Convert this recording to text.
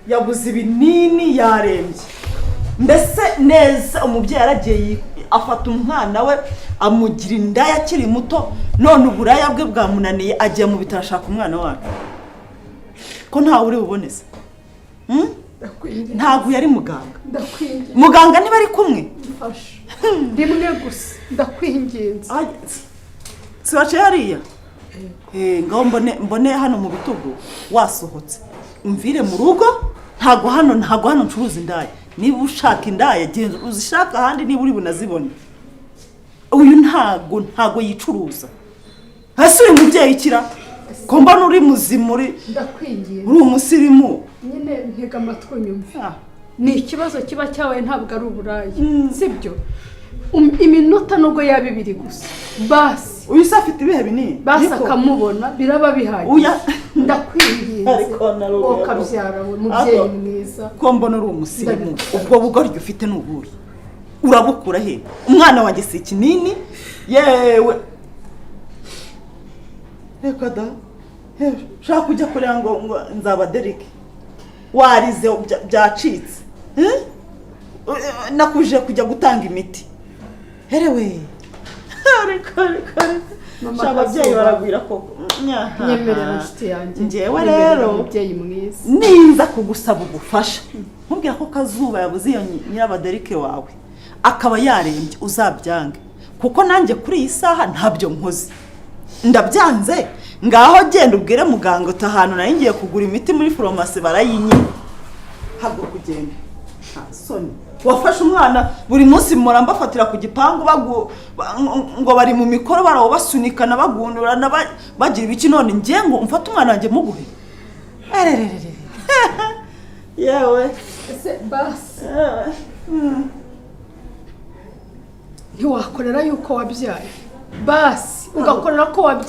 yabuze ibinini yarembye mbese neza umubyeyi yaragiye afata umwana we amugira inda yakiri muto none uburaya bwe bwamunaniye agiye mu bitaro ashaka umwana wacu ko ntawe uri buboneze ntabwo yari muganga muganga niba ari kumwe rimwe gusa ndakwinginze sibace hariya ngaho mbone hano mu bitugu wasohotse umvire mu rugo ntago hano ncuruza indaya niba ushaka indaya genda uzishaka ahandi niba uri bunazibone uyu ntago yicuruza hasi uri mubyeyi kira ko mbona uri muzimu uri umusirimu nyine ntega amatwi nyumva ni ikibazo kiba cyawe ntabwo ari uburayi sibyo iminota nubwo yaba 2 gusa basi uyu se afite ibihe binini basi akamubona biraba bihagije ndakwinginze ukabyara we mubyeyi mwiza ko mbona uri umusirimu ubwo bugoryo ufite n'uburi urabukura he umwana wanjye si kinini yewe reka da shaka kujya kureba ngo nzaba Derek warize byacitse nakuje kujya gutanga imiti herewe mama ababyeyi baragwira koko nyemerera nshuti yanjye njyewe rero mubyeyi mwiza ninza kugusaba ubufasha nkubwira ko Kazuba yabuze iyo nyirabaderike wawe akaba yarembye uzabyange kuko nanjye kuri iyi saha ntabyo nkoze ndabyanze ngaho genda ubwire muganga utahantu nari ngiye kugura imiti muri farumasi barayinyi hago kugenda soni wafashe umwana buri munsi muramba fatira ku gipangu ngo bari mu mikoro barawo basunikana bagundurana bagira ibiki none ngiye ngo umfate umwana wanjye muguhe yewe ese basi ntiwakorera yuko wabyaye basi ugakorera ko wabyaye